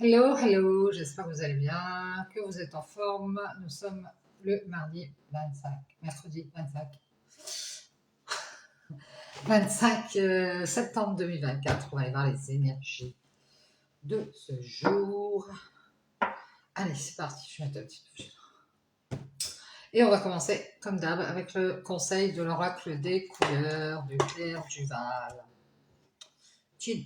Hello, hello, j'espère que vous allez bien, que vous êtes en forme. Nous sommes le mardi 25, mercredi 25 septembre 2024. On va aller voir les énergies de ce jour. Allez, c'est parti, je vais mettre un petit touche. Et on va commencer, comme d'hab, avec le conseil de l'oracle des couleurs du clair du Val. Chin.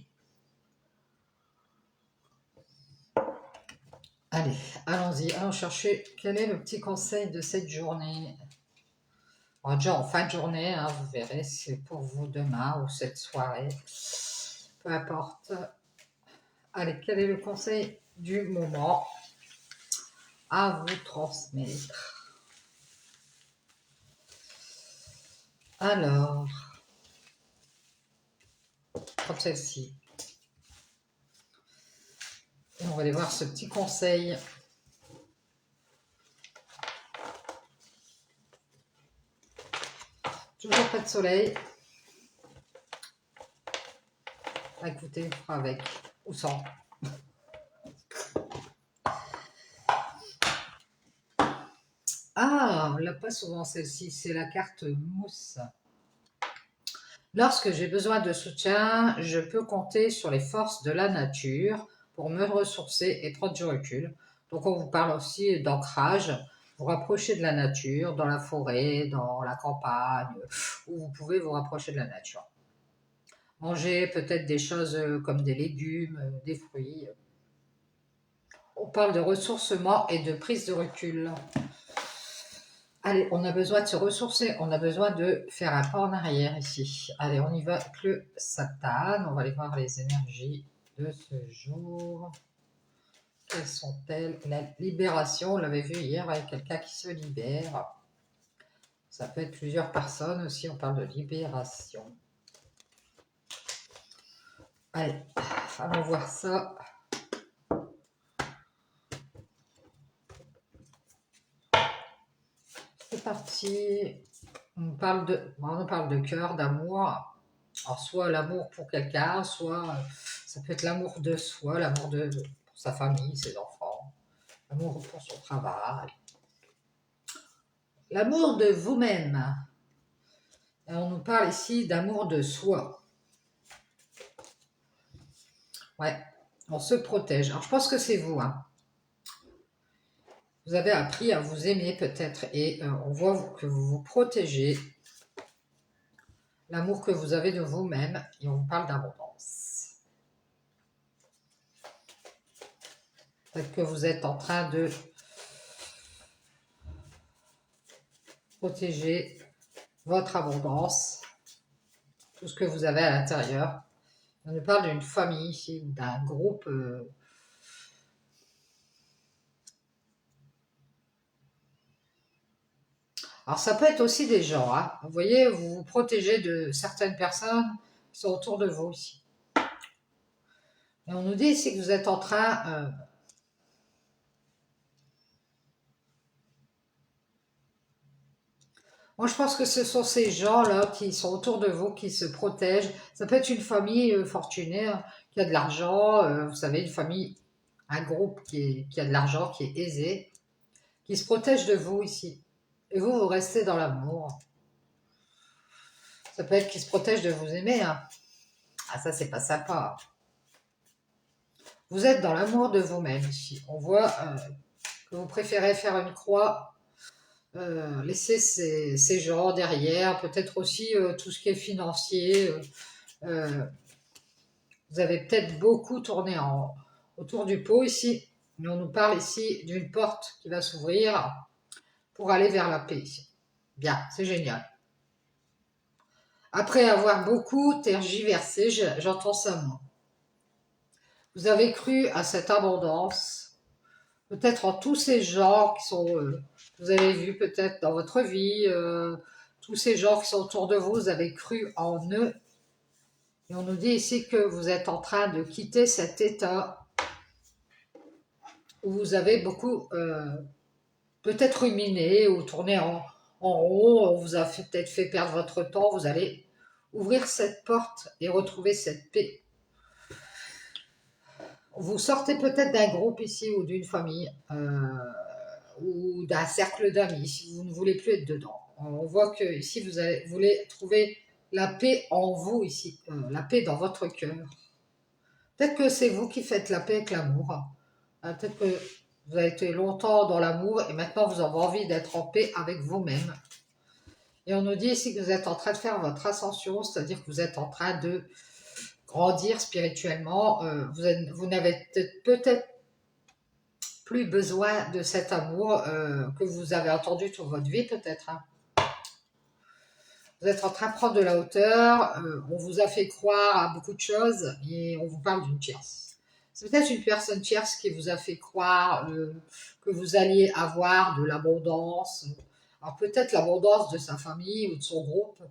Allez, allons-y, allons chercher quel est le petit conseil de cette journée. Bon, déjà en fin de journée, hein, vous verrez, c'est pour vous demain ou cette soirée. Peu importe. Allez, quel est le conseil du moment à vous transmettre? Alors, comme celle-ci. On va aller voir ce petit conseil. Toujours pas de soleil. Écoutez, avec ou sans. Ah, on l'a pas souvent celle-ci, c'est la carte mousse. Lorsque j'ai besoin de soutien, je peux compter sur les forces de la nature pour me ressourcer et prendre du recul. Donc on vous parle aussi d'ancrage, vous rapprocher de la nature, dans la forêt, dans la campagne, où vous pouvez vous rapprocher de la nature. Manger peut-être des choses comme des légumes, des fruits. On parle de ressourcement et de prise de recul. Allez, on a besoin de se ressourcer, on a besoin de faire un pas en arrière ici. Allez, on y va avec le Satan. On va aller voir les énergies de ce jour. Quelles sont-elles? La libération, on l'avait vu hier avec quelqu'un qui se libère. Ça peut être plusieurs personnes aussi, on parle de libération. Allez, allons voir ça. C'est parti. On parle de cœur, d'amour. Alors, soit l'amour pour quelqu'un, soit ça peut être l'amour de soi, l'amour pour sa famille, ses enfants, l'amour pour son travail, l'amour de vous-même. Et on nous parle ici d'amour de soi. Ouais, on se protège. Alors, je pense que c'est vous, hein. Vous avez appris à vous aimer peut-être et on voit que vous vous protégez. L'amour que vous avez de vous-même et on vous parle d'abondance. Peut-être que vous êtes en train de protéger votre abondance, tout ce que vous avez à l'intérieur. On nous parle d'une famille ici, d'un groupe. Alors ça peut être aussi des gens, hein. Vous voyez, vous vous protégez de certaines personnes qui sont autour de vous ici. Et on nous dit ici que vous êtes en train... Moi, je pense que ce sont ces gens-là qui sont autour de vous, qui se protègent. Ça peut être une famille fortunée, hein, qui a de l'argent. Vous savez, une famille, un groupe qui a de l'argent, qui est aisé, qui se protège de vous ici. Et vous, vous restez dans l'amour. Ça peut être qui se protège de vous aimer, hein. Ah, ça, c'est pas sympa. Vous êtes dans l'amour de vous-même ici. On voit que vous préférez faire une croix, laisser ces gens derrière, peut-être aussi tout ce qui est financier. Euh, vous avez peut-être beaucoup tourné autour du pot ici. Mais on nous parle ici d'une porte qui va s'ouvrir pour aller vers la paix ici. Bien, c'est génial. Après avoir beaucoup tergiversé, j'entends ça moi. Vous avez cru à cette abondance, peut-être en tous ces gens qui sont, vous avez vu peut-être dans votre vie, tous ces gens qui sont autour de vous, vous avez cru en eux. Et on nous dit ici que vous êtes en train de quitter cet état où vous avez beaucoup peut-être ruminé ou tourné en rond, on vous a peut-être fait perdre votre temps, vous allez ouvrir cette porte et retrouver cette paix. Vous sortez peut-être d'un groupe ici ou d'une famille ou d'un cercle d'amis si vous ne voulez plus être dedans. On voit que ici vous voulez trouver la paix en vous ici, la paix dans votre cœur. Peut-être que c'est vous qui faites la paix avec l'amour. Peut-être que vous avez été longtemps dans l'amour et maintenant vous avez envie d'être en paix avec vous-même. Et on nous dit ici que vous êtes en train de faire votre ascension, c'est-à-dire que vous êtes en train de grandir spirituellement. Vous n'avez peut-être plus besoin de cet amour que vous avez entendu toute votre vie, peut-être. Hein. Vous êtes en train de prendre de la hauteur, on vous a fait croire à beaucoup de choses et on vous parle d'une tierce. C'est peut-être une personne tierce qui vous a fait croire que vous alliez avoir de l'abondance. Alors peut-être l'abondance de sa famille ou de son groupe.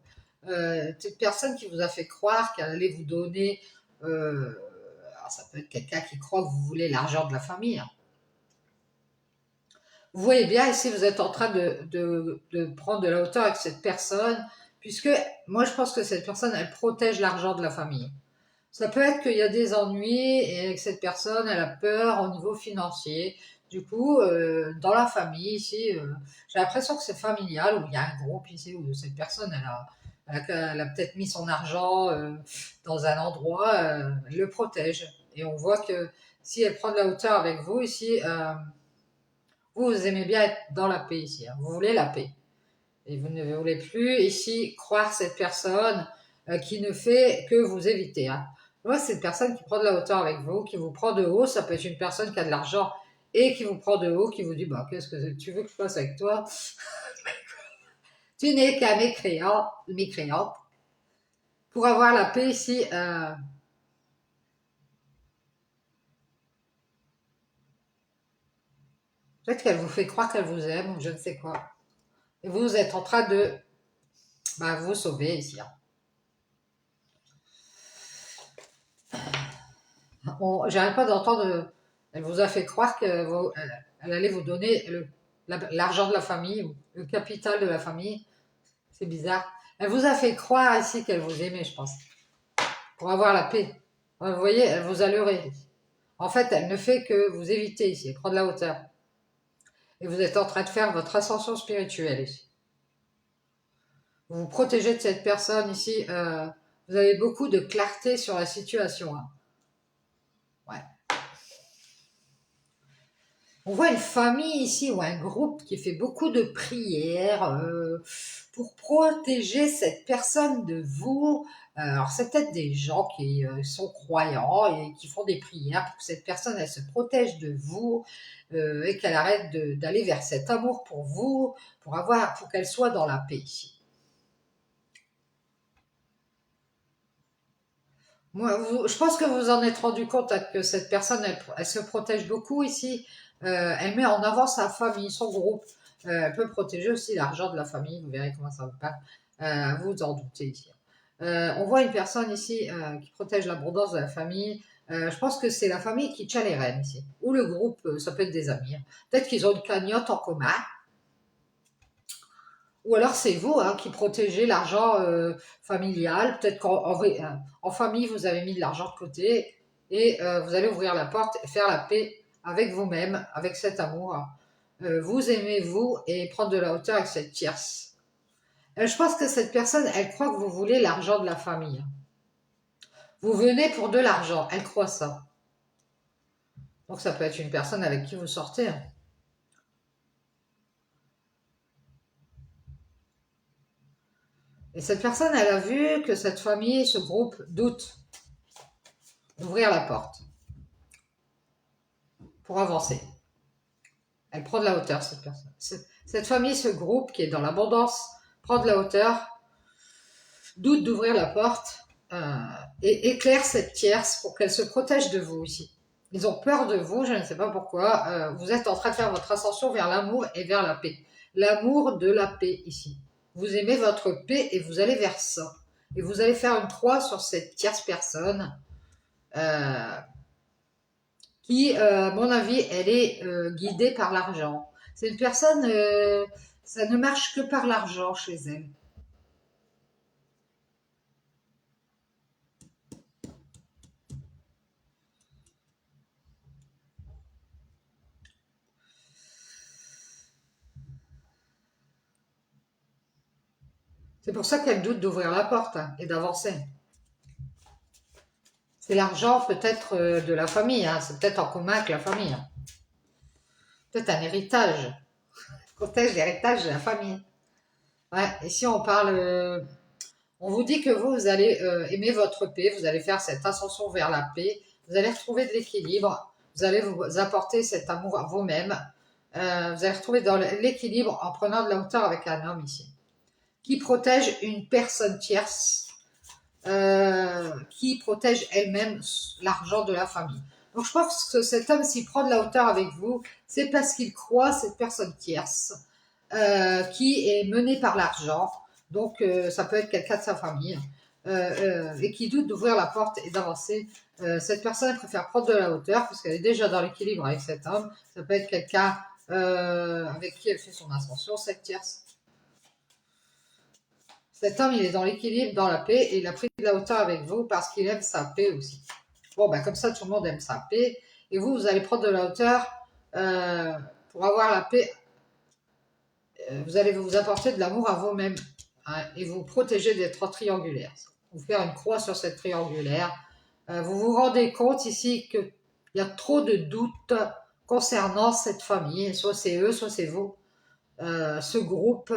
Cette personne qui vous a fait croire qu'elle allait vous donner, alors ça peut être quelqu'un qui croit que vous voulez l'argent de la famille. Hein. Vous voyez bien, ici, vous êtes en train de prendre de la hauteur avec cette personne, puisque moi, je pense que cette personne, elle protège l'argent de la famille. Ça peut être qu'il y a des ennuis et avec cette personne, elle a peur au niveau financier. Du coup, dans la famille, ici, j'ai l'impression que c'est familial, où il y a un groupe ici, où cette personne, elle a peut-être mis son argent dans un endroit, elle le protège. Et on voit que si elle prend de la hauteur avec vous ici, vous aimez bien être dans la paix ici, hein. Vous voulez la paix. Et vous ne voulez plus ici croire cette personne qui ne fait que vous éviter. Hein. Moi, c'est une personne qui prend de la hauteur avec vous, qui vous prend de haut. Ça peut être une personne qui a de l'argent et qui vous prend de haut, qui vous dit bah, qu'est-ce que tu veux que je fasse avec toi? Tu n'es qu'un mécréant, mécréante. Pour avoir la paix ici, peut-être qu'elle vous fait croire qu'elle vous aime ou je ne sais quoi. Et vous êtes en train de vous sauver ici. Hein. J'arrête pas d'entendre. Elle vous a fait croire qu'elle elle allait vous donner l'argent de la famille ou le capital de la famille. C'est bizarre. Elle vous a fait croire ici qu'elle vous aimait, je pense, pour avoir la paix. Vous voyez, elle vous a leurré. En fait, elle ne fait que vous éviter ici, prendre la hauteur. Et vous êtes en train de faire votre ascension spirituelle ici. Vous vous protégez de cette personne ici. Vous avez beaucoup de clarté sur la situation. Hein. Ouais. On voit une famille ici ou un groupe qui fait beaucoup de prières pour protéger cette personne de vous. Alors c'est peut-être des gens qui sont croyants et qui font des prières pour que cette personne elle se protège de vous et qu'elle arrête d'aller vers cet amour pour vous, pour qu'elle soit dans la paix ici. Moi, je pense que vous vous en êtes rendu compte hein, que cette personne, elle se protège beaucoup ici. Elle met en avant sa famille, son groupe. Elle peut protéger aussi l'argent de la famille. Vous verrez comment ça vous parle. Vous en doutez ici. On voit une personne ici qui protège l'abondance de la famille. Je pense que c'est la famille qui tient les rênes ici. Ou le groupe, ça peut être des amis. Hein. Peut-être qu'ils ont une cagnotte en commun. Ou alors c'est vous hein, qui protégez l'argent familial. Peut-être qu'en famille, vous avez mis de l'argent de côté et vous allez ouvrir la porte et faire la paix avec vous-même, avec cet amour. Vous aimez vous et prendre de la hauteur avec cette tierce. Je pense que cette personne, elle croit que vous voulez l'argent de la famille. Vous venez pour de l'argent, elle croit ça. Donc ça peut être une personne avec qui vous sortez. Hein. Et cette personne, elle a vu que cette famille, ce groupe doute d'ouvrir la porte pour avancer. Elle prend de la hauteur, cette personne. Cette famille, ce groupe qui est dans l'abondance, prend de la hauteur, doute d'ouvrir la porte et éclaire cette tierce pour qu'elle se protège de vous ici. Ils ont peur de vous, je ne sais pas pourquoi. Vous êtes en train de faire votre ascension vers l'amour et vers la paix. L'amour de la paix ici. Vous aimez votre paix et vous allez vers ça. Et vous allez faire une croix sur cette tierce personne euh, qui, à mon avis, elle est guidée par l'argent. C'est une personne, ça ne marche que par l'argent chez elle. C'est pour ça qu'elle doute d'ouvrir la porte hein, et d'avancer. C'est l'argent peut-être de la famille, hein. C'est peut-être en commun avec la famille. Hein. Peut-être un héritage. Protège l'héritage de la famille. Ouais, et si on parle, on vous dit que vous allez aimer votre paix, vous allez faire cette ascension vers la paix, vous allez retrouver de l'équilibre, vous allez vous apporter cet amour à vous-même, vous allez retrouver dans l'équilibre en prenant de la hauteur avec un homme ici, qui protège une personne tierce, qui protège elle-même l'argent de la famille. Donc je pense que cet homme, s'il prend de la hauteur avec vous, c'est parce qu'il croit cette personne tierce qui est menée par l'argent. Donc ça peut être quelqu'un de sa famille et qui doute d'ouvrir la porte et d'avancer. Cette personne préfère prendre de la hauteur parce qu'elle est déjà dans l'équilibre avec cet homme. Ça peut être quelqu'un avec qui elle fait son ascension, cette tierce. Cet homme, il est dans l'équilibre, dans la paix, et il a pris de la hauteur avec vous parce qu'il aime sa paix aussi. Bon, ben comme ça, tout le monde aime sa paix, et vous, vous allez prendre de la hauteur pour avoir la paix. Vous allez vous apporter de l'amour à vous-même hein, et vous protéger d'être triangulaire. Vous faire une croix sur cette triangulaire. Vous vous rendez compte ici qu'il y a trop de doutes concernant cette famille. Soit c'est eux, soit c'est vous. Ce groupe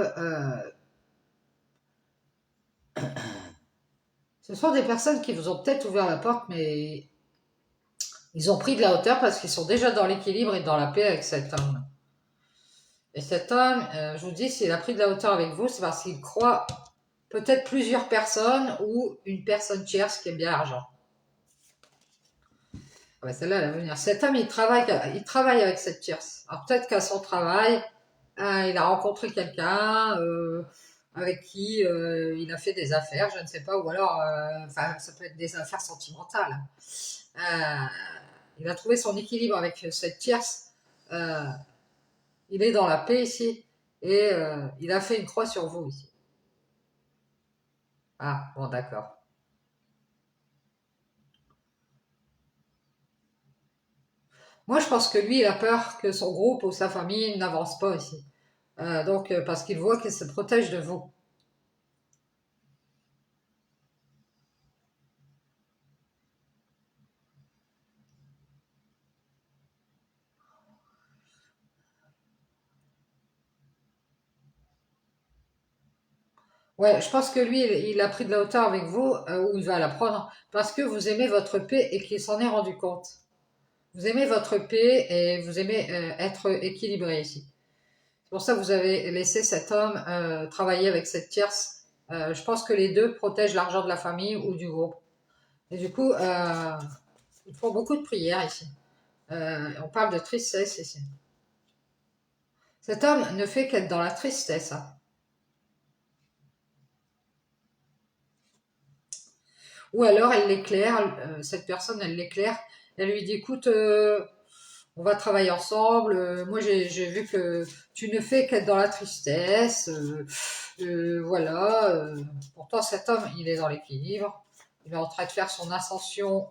ce sont des personnes qui vous ont peut-être ouvert la porte, mais ils ont pris de la hauteur parce qu'ils sont déjà dans l'équilibre et dans la paix avec cet homme. Et cet homme, je vous dis, s'il a pris de la hauteur avec vous, c'est parce qu'il croit peut-être plusieurs personnes ou une personne tierce qui aime bien l'argent. Ouais, celle-là, elle va venir. Cet homme, il travaille avec cette tierce. Alors peut-être qu'à son travail, il a rencontré quelqu'un avec qui il a fait des affaires, je ne sais pas, ou alors, enfin, ça peut être des affaires sentimentales. Il a trouvé son équilibre avec cette tierce. Euh, il est dans la paix ici et il a fait une croix sur vous ici. Ah, bon, d'accord. Moi, je pense que lui, il a peur que son groupe ou sa famille n'avance pas ici. Donc, parce qu'il voit qu'il se protège de vous. Ouais, je pense que lui, il a pris de la hauteur avec vous, ou il va la prendre, parce que vous aimez votre paix et qu'il s'en est rendu compte. Vous aimez votre paix et vous aimez être équilibré ici. C'est pour ça que vous avez laissé cet homme travailler avec cette tierce. Je pense que les deux protègent l'argent de la famille ou du groupe. Et du coup, ils font beaucoup de prières ici. On parle de tristesse ici. Cet homme ne fait qu'être dans la tristesse. Hein. Ou alors elle l'éclaire, cette personne, elle l'éclaire. Elle lui dit, écoute, on va travailler ensemble. Moi, j'ai vu que tu ne fais qu'être dans la tristesse. Voilà. Pourtant, cet homme, il est dans l'équilibre. Il est en train de faire son ascension.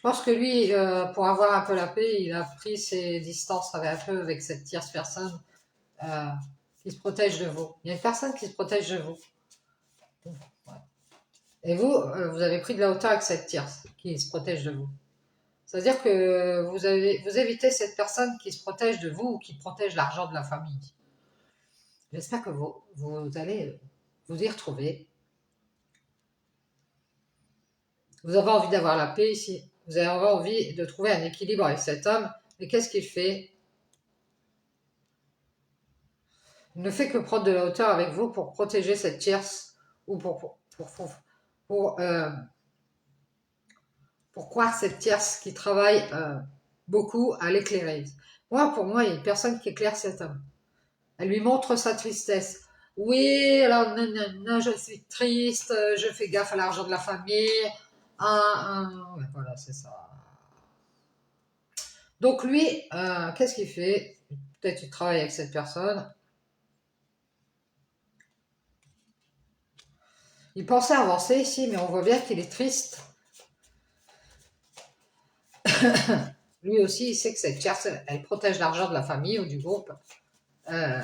Je pense que lui, pour avoir un peu la paix, il a pris ses distances avec un peu avec cette tierce personne euh, qui se protège de vous. Il y a une personne qui se protège de vous. Ouais. Et vous, vous avez pris de la hauteur avec cette tierce qui se protège de vous. C'est-à-dire que vous évitez cette personne qui se protège de vous ou qui protège l'argent de la famille. J'espère que vous allez vous y retrouver. Vous avez envie d'avoir la paix ici. Vous avez envie de trouver un équilibre avec cet homme. Mais qu'est-ce qu'il fait? Il ne fait que prendre de la hauteur avec vous pour protéger cette tierce ou pour, pour croire cette tierce qui travaille beaucoup à l'éclairer. Moi, pour moi, il y a une personne qui éclaire cet homme. Elle lui montre sa tristesse. Oui, alors, non, je suis triste, je fais gaffe à l'argent de la famille. Ouais, voilà, c'est ça. Donc lui, qu'est-ce qu'il fait? Peut-être qu'il travaille avec cette personne. Il pensait avancer ici, mais on voit bien qu'il est triste. Lui aussi, il sait que cette tierce, elle protège l'argent de la famille ou du groupe. Euh,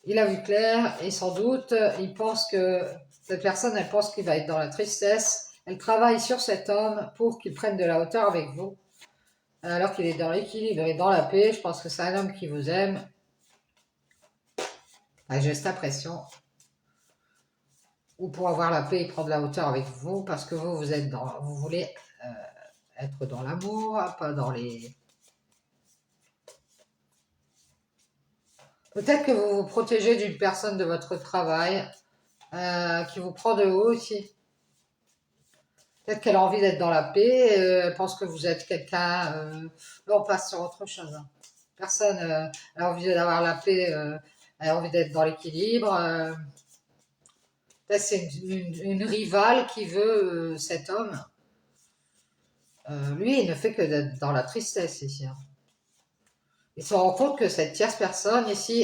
il a vu clair et sans doute, il pense que cette personne, elle pense qu'il va être dans la tristesse. Elle travaille sur cet homme pour qu'il prenne de la hauteur avec vous. Alors qu'il est dans l'équilibre et dans la paix, je pense que c'est un homme qui vous aime. J'ai cette impression. Ou pour avoir la paix et prendre la hauteur avec vous, parce que vous, vous êtes dans, vous voulez être dans l'amour, pas dans les... Peut-être que vous vous protégez d'une personne de votre travail qui vous prend de haut aussi. Peut-être qu'elle a envie d'être dans la paix, elle pense que vous êtes quelqu'un... Là, on passe sur autre chose. Hein. Personne a envie d'avoir la paix, elle a envie d'être dans l'équilibre. Peut-être c'est une rivale qui veut cet homme. Lui, il ne fait que d'être dans la tristesse ici. Hein. Il se rend compte que cette tierce personne ici,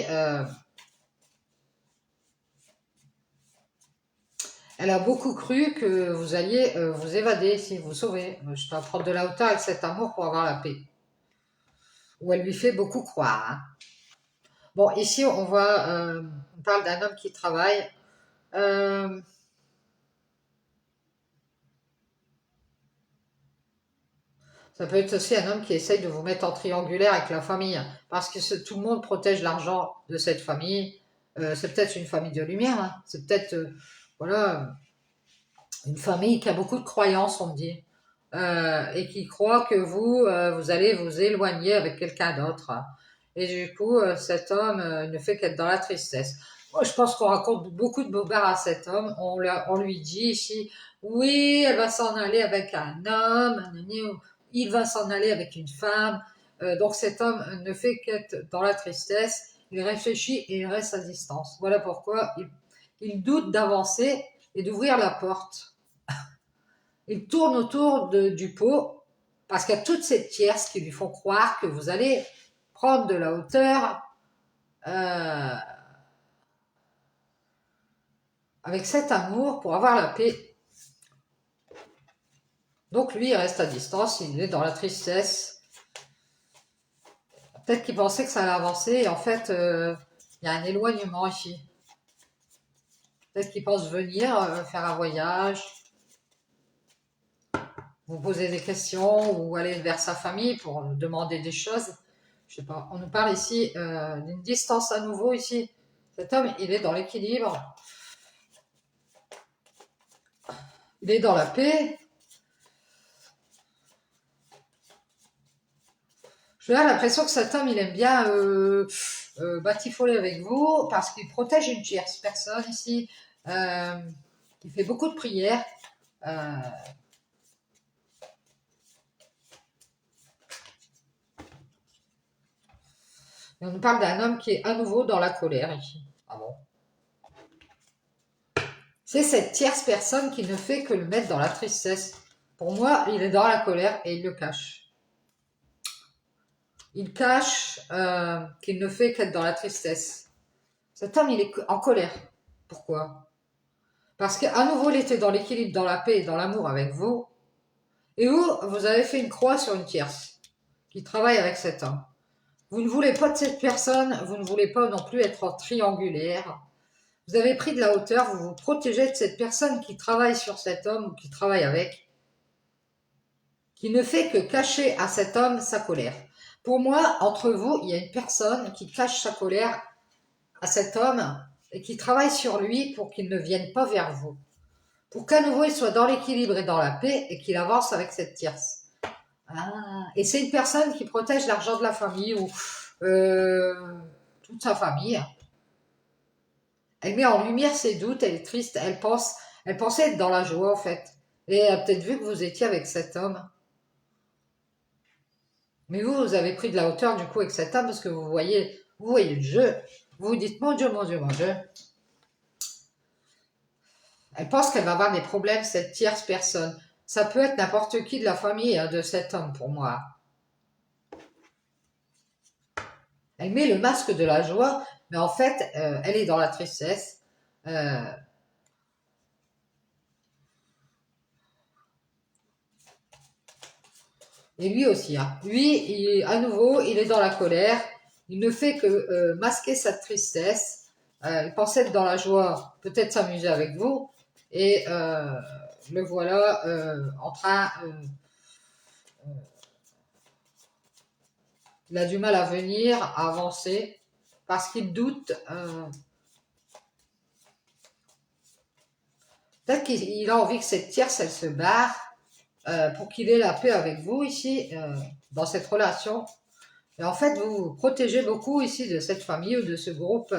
elle a beaucoup cru que vous alliez vous évader ici, vous sauver. Je dois prendre de la hauteur avec cet amour pour avoir la paix. Ou elle lui fait beaucoup croire. Hein. Bon, ici, on voit, on parle d'un homme qui travaille. Euh, Ça peut être aussi un homme qui essaye de vous mettre en triangulaire avec la famille, hein, parce que tout le monde protège l'argent de cette famille. C'est peut-être une famille de lumière, hein. C'est peut-être voilà, une famille qui a beaucoup de croyances, on me dit, et qui croit que vous, vous allez vous éloigner avec quelqu'un d'autre. Et du coup, cet homme ne fait qu'être dans la tristesse. Moi, je pense qu'on raconte beaucoup de bobards à cet homme. On lui dit ici, oui, elle va s'en aller avec un homme, il va s'en aller avec une femme. Donc cet homme ne fait qu'être dans la tristesse. Il réfléchit et il reste à distance. Voilà pourquoi il doute d'avancer et d'ouvrir la porte. Il tourne autour du pot parce qu'il y a toutes ces tierces qui lui font croire que vous allez prendre de la hauteur euh, avec cet amour pour avoir la paix. Donc lui, il reste à distance, il est dans la tristesse. Peut-être qu'il pensait que ça allait avancer et en fait, il y a un éloignement ici. Peut-être qu'il pense venir faire un voyage, vous poser des questions ou aller vers sa famille pour demander des choses. Je sais pas. On nous parle ici d'une distance à nouveau ici. Cet homme, il est dans l'équilibre. Il est dans la paix. J'ai l'impression que cet homme, il aime bien batifoler avec vous parce qu'il protège une tierce personne ici. Il fait beaucoup de prières. Euh, et on nous parle d'un homme qui est à nouveau dans la colère ici. Ah bon? C'est cette tierce personne qui ne fait que le mettre dans la tristesse. Pour moi, il est dans la colère et il le cache. Il cache qu'il ne fait qu'être dans la tristesse. Cet homme, il est en colère. Pourquoi? Parce qu'à nouveau, il était dans l'équilibre, dans la paix et dans l'amour avec vous. Et vous avez fait une croix sur une tierce qui travaille avec cet homme. Vous ne voulez pas de cette personne, vous ne voulez pas non plus être en triangulaire. Vous avez pris de la hauteur, vous vous protégez de cette personne qui travaille sur cet homme ou qui travaille avec, qui ne fait que cacher à cet homme sa colère. Pour moi, entre vous, il y a une personne qui cache sa colère à cet homme et qui travaille sur lui pour qu'il ne vienne pas vers vous. Pour qu'à nouveau il soit dans l'équilibre et dans la paix et qu'il avance avec cette tierce. Ah, et c'est une personne qui protège l'argent de la famille ou toute sa famille. Elle met en lumière ses doutes, elle est triste, elle pensait être dans la joie en fait. Et elle a peut-être vu que vous étiez avec cet homme. Mais vous avez pris de la hauteur du coup avec cet homme parce que vous voyez le jeu. Vous vous dites, mon Dieu, mon Dieu, mon Dieu. Elle pense qu'elle va avoir des problèmes, cette tierce personne. Ça peut être n'importe qui de la famille hein, de cet homme pour moi. Elle met le masque de la joie, mais en fait, elle est dans la tristesse. Et lui aussi, hein. Lui, à nouveau, il est dans la colère. Il ne fait que masquer sa tristesse. Il pensait être dans la joie, peut-être s'amuser avec vous. Et le voilà en train... il a du mal à venir, à avancer, parce qu'il doute. Peut-être qu'il a envie que cette tierce, elle se barre pour qu'il ait la paix avec vous ici, dans cette relation. Et en fait, vous vous protégez beaucoup ici de cette famille ou de ce groupe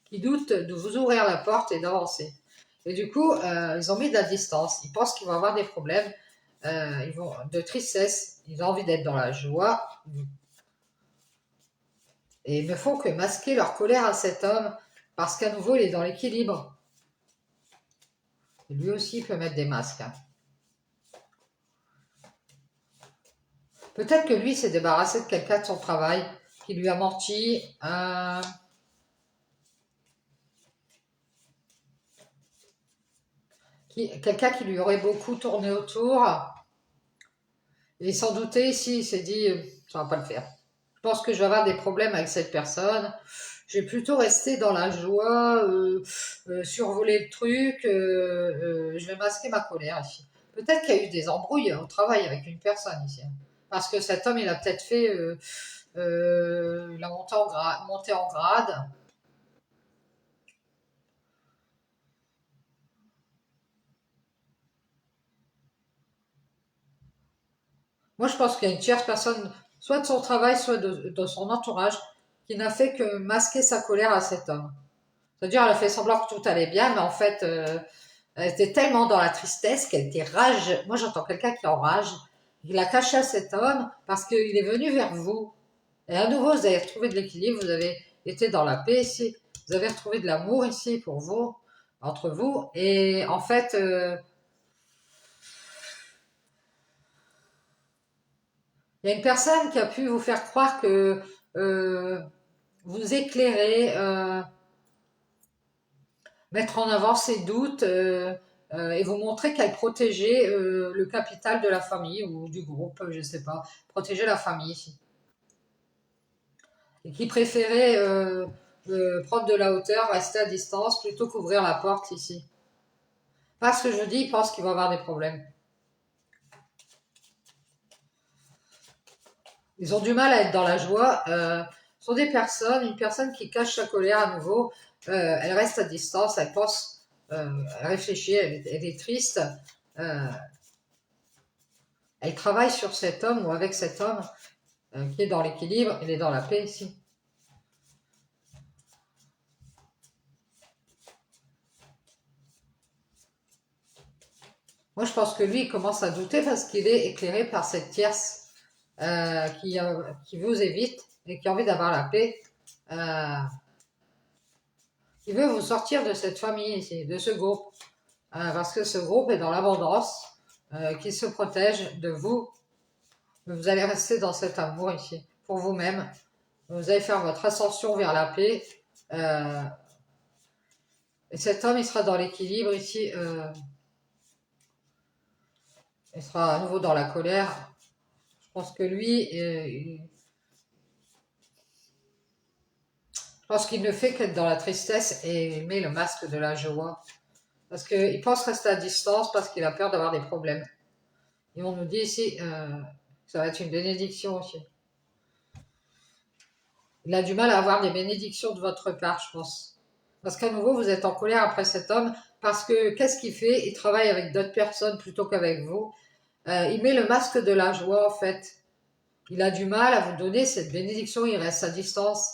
qui doute de vous ouvrir la porte et d'avancer. Et du coup, ils ont mis de la distance. Ils pensent qu'ils vont avoir des problèmes de tristesse. Ils ont envie d'être dans la joie. Et ils ne font que masquer leur colère à cet homme parce qu'à nouveau, il est dans l'équilibre. Et lui aussi, il peut mettre des masques, hein. Peut-être que lui s'est débarrassé de quelqu'un de son travail qui lui a menti. Quelqu'un qui lui aurait beaucoup tourné autour. Et sans douter, ici, il s'est dit, ça va pas le faire. Je pense que je vais avoir des problèmes avec cette personne. Je vais plutôt rester dans la joie, survoler le truc. Je vais masquer ma colère ici. Peut-être qu'il y a eu des embrouilles au travail avec une personne ici, hein. Parce que cet homme, il a peut-être fait la montée en grade. Moi, je pense qu'il y a une tierce personne, soit de son travail, soit de son entourage, qui n'a fait que masquer sa colère à cet homme. C'est-à-dire, elle a fait semblant que tout allait bien, mais en fait, elle était tellement dans la tristesse qu'elle était rage. Moi, j'entends quelqu'un qui enrage. Il a caché à cet homme parce qu'il est venu vers vous. Et à nouveau, vous avez retrouvé de l'équilibre, vous avez été dans la paix ici, vous avez retrouvé de l'amour ici pour vous, entre vous. Et en fait, il y a une personne qui a pu vous faire croire que euh, vous éclairez, mettre en avant ses doutes et vous montrer qu'elle protégeait le capital de la famille ou du groupe, je ne sais pas, protéger la famille ici. Et qui préférait prendre de la hauteur, rester à distance plutôt qu'ouvrir la porte ici. Parce que je dis, ils pensent qu'ils vont avoir des problèmes. Ils ont du mal à être dans la joie. Ce sont des personnes, une personne qui cache sa colère à nouveau, elle reste à distance, elle pense, elle réfléchit, elle est triste. Euh, Elle travaille sur cet homme ou avec cet homme qui est dans l'équilibre, il est dans la paix ici. Moi, je pense que lui, il commence à douter parce qu'il est éclairé par cette tierce qui vous évite et qui a envie d'avoir la paix. Euh, il veut vous sortir de cette famille ici, de ce groupe, parce que ce groupe est dans l'abondance, qui se protège de vous. Vous allez rester dans cet amour ici, pour vous-même. Vous allez faire votre ascension vers la paix. Euh, et cet homme, il sera dans l'équilibre ici. Il sera à nouveau dans la colère. Je pense que lui, je pense qu'il ne fait qu'être dans la tristesse et il met le masque de la joie. Parce qu'il pense rester à distance parce qu'il a peur d'avoir des problèmes. Et on nous dit ici, ça va être une bénédiction aussi. Il a du mal à avoir des bénédictions de votre part, je pense. Parce qu'à nouveau, vous êtes en colère après cet homme. Parce que qu'est-ce qu'il fait? Il travaille avec d'autres personnes plutôt qu'avec vous. Il met le masque de la joie, en fait. Il a du mal à vous donner cette bénédiction, il reste à distance.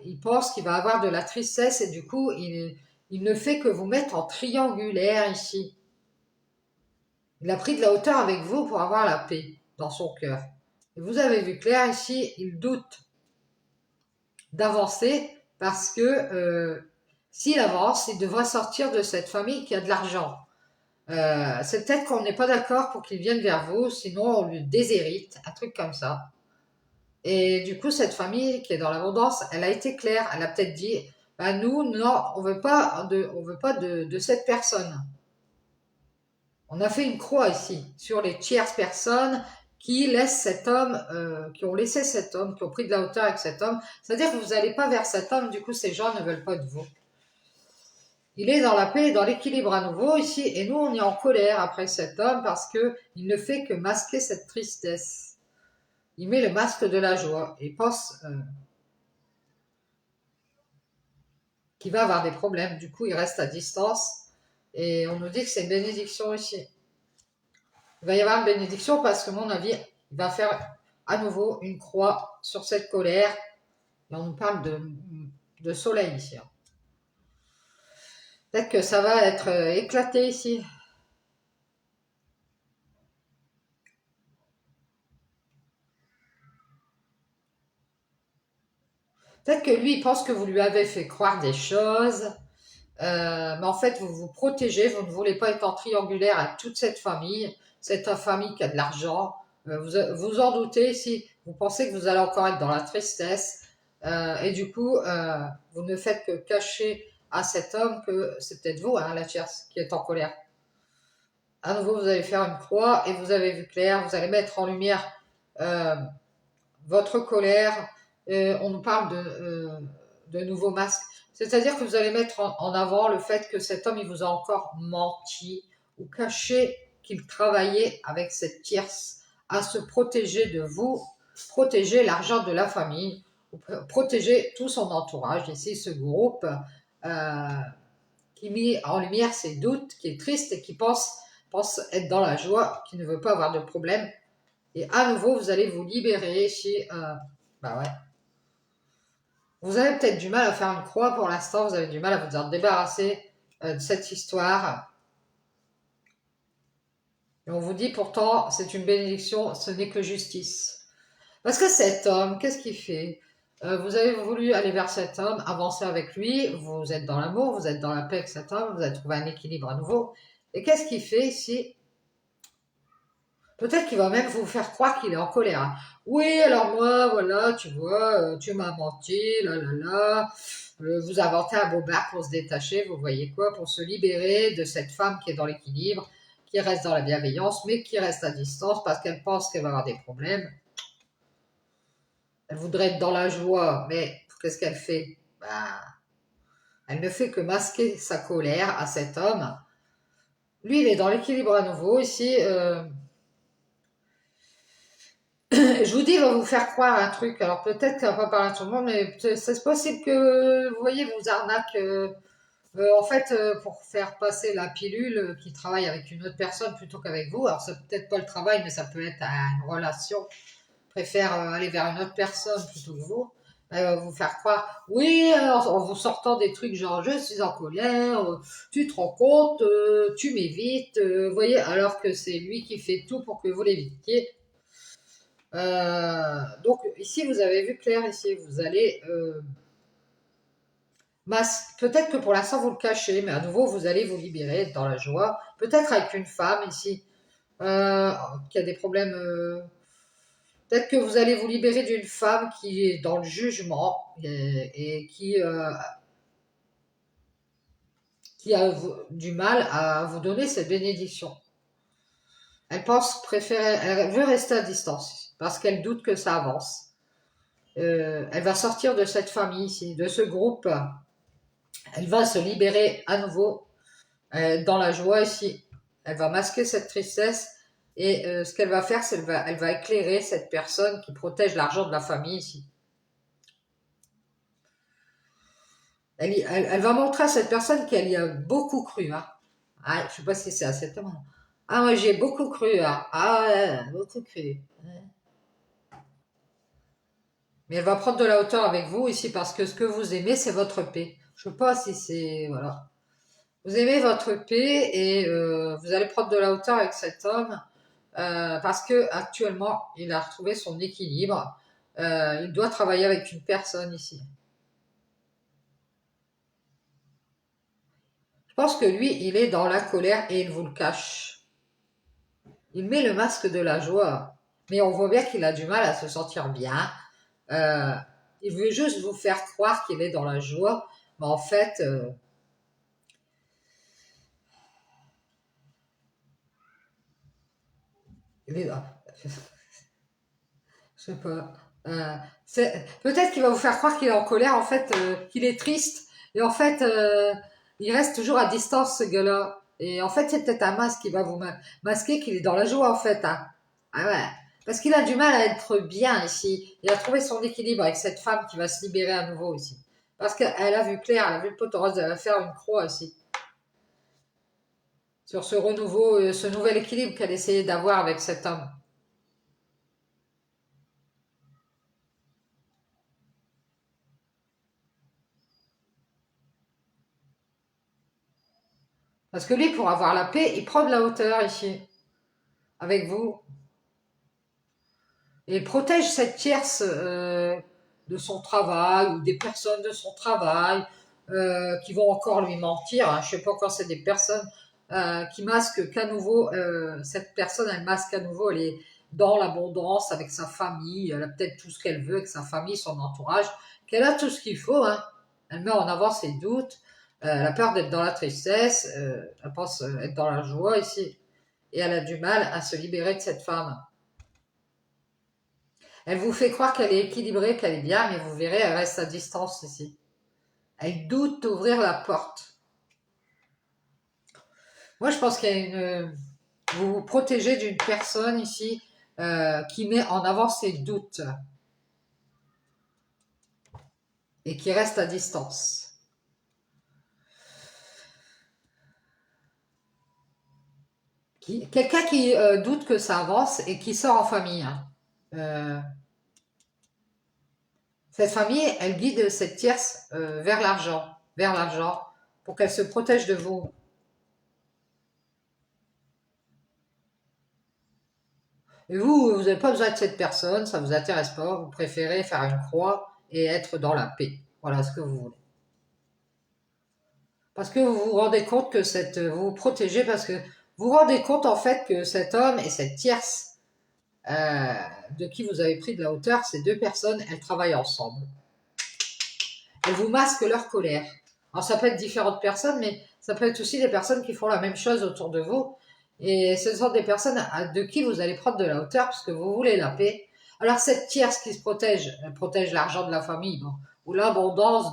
Il pense qu'il va avoir de la tristesse et du coup, il ne fait que vous mettre en triangulaire ici. Il a pris de la hauteur avec vous pour avoir la paix dans son cœur. Et vous avez vu clair ici, il doute d'avancer parce que s'il avance, il devra sortir de cette famille qui a de l'argent. C'est peut-être qu'on n'est pas d'accord pour qu'il vienne vers vous, sinon on lui déshérite, un truc comme ça. Et du coup, cette famille qui est dans l'abondance, elle a été claire. Elle a peut-être dit, bah nous, non, on veut pas de cette personne. On a fait une croix ici sur les tierces personnes qui laissent cet homme, qui ont laissé cet homme, qui ont pris de la hauteur avec cet homme. C'est-à-dire que vous n'allez pas vers cet homme, du coup ces gens ne veulent pas de vous. Il est dans la paix et dans l'équilibre à nouveau ici, et nous on est en colère après cet homme parce que il ne fait que masquer cette tristesse. Il met le masque de la joie et pense qu'il va avoir des problèmes. Du coup, il reste à distance et on nous dit que c'est une bénédiction ici. Il va y avoir une bénédiction parce que, à mon avis, il va faire à nouveau une croix sur cette colère. Et on nous parle de soleil ici. Peut-être que ça va être éclaté ici. Peut-être que lui, il pense que vous lui avez fait croire des choses, mais en fait, vous vous protégez, vous ne voulez pas être en triangulaire avec toute cette famille qui a de l'argent. Vous en doutez si vous pensez que vous allez encore être dans la tristesse, et du coup, vous ne faites que cacher à cet homme que c'est peut-être vous, hein, la tierce, qui est en colère. À nouveau, vous allez faire une croix et vous avez vu clair, vous allez mettre en lumière euh, votre colère. On nous parle de nouveaux masques. C'est-à-dire que vous allez mettre en avant le fait que cet homme, il vous a encore menti ou caché qu'il travaillait avec cette tierce à se protéger de vous, protéger l'argent de la famille, protéger tout son entourage. Ici, ce groupe euh, qui met en lumière ses doutes, qui est triste et qui pense être dans la joie, qui ne veut pas avoir de problème. Et à nouveau, vous allez vous libérer chez... bah ouais. Vous avez peut-être du mal à faire une croix pour l'instant, vous avez du mal à vous en débarrasser de cette histoire. Et on vous dit pourtant, c'est une bénédiction, ce n'est que justice. Parce que cet homme, qu'est-ce qu'il fait? Vous avez voulu aller vers cet homme, avancer avec lui, vous êtes dans l'amour, vous êtes dans la paix avec cet homme, vous avez trouvé un équilibre à nouveau. Et qu'est-ce qu'il fait ici? Peut-être qu'il va même vous faire croire qu'il est en colère, hein. Oui, alors moi, voilà, tu vois, tu m'as menti, là, là, là. Vous inventez un bobard pour se détacher, vous voyez quoi, pour se libérer de cette femme qui est dans l'équilibre, qui reste dans la bienveillance, mais qui reste à distance parce qu'elle pense qu'elle va avoir des problèmes. Elle voudrait être dans la joie, mais qu'est-ce qu'elle fait? Bah, elle ne fait que masquer sa colère à cet homme. Lui, il est dans l'équilibre à nouveau. Ici, je vous dis, il va vous faire croire un truc. Alors peut-être qu'il va pas parler à tout le monde, mais c'est possible que, vous voyez, vous arnaque. En fait, pour faire passer la pilule, qui travaille avec une autre personne plutôt qu'avec vous. Alors c'est peut-être pas le travail, mais ça peut être une relation. Préfère aller vers une autre personne plutôt que vous. Elle va vous faire croire, oui, alors, en vous sortant des trucs genre je suis en colère, tu te rends compte, tu m'évites, vous voyez, alors que c'est lui qui fait tout pour que vous l'évitiez. Donc ici, vous avez vu clair, ici, vous allez... peut-être que pour l'instant, vous le cachez, mais à nouveau, vous allez vous libérer dans la joie. Peut-être avec une femme ici, qui a des problèmes... peut-être que vous allez vous libérer d'une femme qui est dans le jugement et qui a du mal à vous donner cette bénédiction. Elle pense préférer... Elle veut rester à distance parce qu'elle doute que ça avance. Elle va sortir de cette famille ici, de ce groupe. Elle va se libérer à nouveau dans la joie ici. Elle va masquer cette tristesse et ce qu'elle va faire, c'est elle va éclairer cette personne qui protège l'argent de la famille ici. Elle va montrer à cette personne qu'elle y a beaucoup cru. Hein. Ah, je sais pas si c'est à cet moment. Ah, moi j'ai beaucoup cru. Hein. Ah, ouais, beaucoup cru. Mais elle va prendre de la hauteur avec vous ici parce que ce que vous aimez, c'est votre paix. Je sais pas si c'est... Voilà. Vous aimez votre paix et vous allez prendre de la hauteur avec cet homme parce que actuellement il a retrouvé son équilibre. Il doit travailler avec une personne ici. Je pense que lui, il est dans la colère et il vous le cache. Il met le masque de la joie, mais on voit bien qu'il a du mal à se sentir bien. Euh, il veut juste vous faire croire qu'il est dans la joie, mais en fait, Les- Je sais pas. Euh, Peut-être qu'il va vous faire croire qu'il est en colère, en fait, qu'il est triste. Et en fait, il reste toujours à distance, ce gars-là. Et en fait, c'est peut-être un masque qui va vous masquer qu'il est dans la joie, en fait. Hein. Ah ouais. Parce qu'il a du mal à être bien ici. Il a trouvé son équilibre avec cette femme qui va se libérer à nouveau ici. Parce qu'elle a vu clair, elle a vu le poteau rose, elle va faire une croix ici. Sur ce renouveau, ce nouvel équilibre qu'elle essayait d'avoir avec cet homme. Parce que lui, pour avoir la paix, il prend de la hauteur ici, avec vous. Et il protège cette tierce de son travail ou des personnes de son travail qui vont encore lui mentir. Hein. Je ne sais pas encore, c'est des personnes qui masquent qu'à nouveau, cette personne, elle masque à nouveau, elle est dans l'abondance avec sa famille, elle a peut-être tout ce qu'elle veut avec sa famille, son entourage, qu'elle a tout ce qu'il faut. Hein. Elle met en avant ses doutes, elle a peur d'être dans la tristesse, elle pense être dans la joie ici. Et elle a du mal à se libérer de cette femme. Elle vous fait croire qu'elle est équilibrée, qu'elle est bien, mais vous verrez, elle reste à distance ici. Elle doute d'ouvrir la porte. Moi, je pense qu'il y a une... Vous vous protégez d'une personne ici qui met en avant ses doutes et qui reste à distance. Quelqu'un qui doute que ça avance et qui sort en famille. Hein. Euh, Cette famille, elle guide cette tierce vers l'argent, pour qu'elle se protège de vous. Et vous, vous n'avez pas besoin de cette personne, ça vous intéresse pas, vous préférez faire une croix et être dans la paix. Voilà ce que vous voulez. Parce que vous vous rendez compte que vous vous protégez parce que vous vous rendez compte en fait que cet homme et cette tierce euh, de qui vous avez pris de la hauteur, ces deux personnes, elles travaillent ensemble. Elles vous masquent leur colère. Alors ça peut être différentes personnes, mais ça peut être aussi des personnes qui font la même chose autour de vous. Et ce sont des personnes de qui vous allez prendre de la hauteur parce que vous voulez la paix. Alors cette tierce qui se protège, elle protège l'argent de la famille, bon, ou l'abondance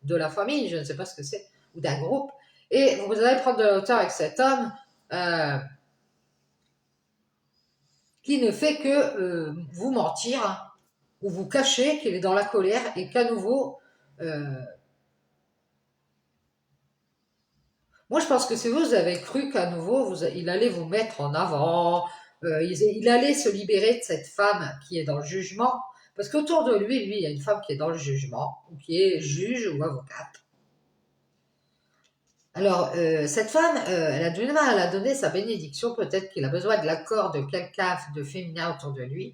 de la famille, je ne sais pas ce que c'est, ou d'un groupe. Et vous allez prendre de la hauteur avec cet homme euh, qui ne fait que vous mentir, hein, ou vous cacher qu'il est dans la colère et qu'à nouveau, euh, moi, je pense que si vous avez cru qu'à nouveau, il allait vous mettre en avant, il allait se libérer de cette femme qui est dans le jugement, parce qu'autour de lui, il y a une femme qui est dans le jugement, ou qui est juge ou avocate. Alors, cette femme, elle a du mal à donner sa bénédiction, peut-être qu'il a besoin de l'accord de quelqu'un de féminin autour de lui.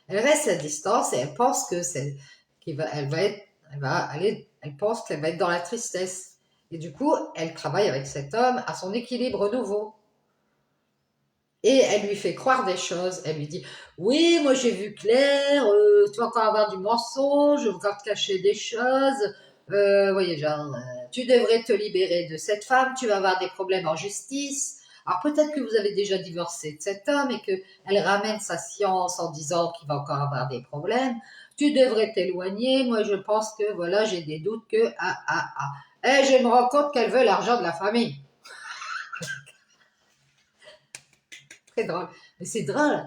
Elle reste à distance et elle pense que elle va être, elle va aller, elle pense qu'elle va être dans la tristesse. Et du coup, elle travaille avec cet homme à son équilibre nouveau. Et elle lui fait croire des choses. Elle lui dit, oui, moi j'ai vu clair, tu vas encore avoir du mensonge, je vais encore te cacher des choses. Voyez, genre, tu devrais te libérer de cette femme, tu vas avoir des problèmes en justice. Alors peut-être que vous avez déjà divorcé de cet homme et qu'elle ramène sa science en disant qu'il va encore avoir des problèmes. Tu devrais t'éloigner. Moi, je pense que, voilà, j'ai des doutes que, Et je me rends compte qu'elle veut l'argent de la famille. Très drôle. Mais c'est drôle.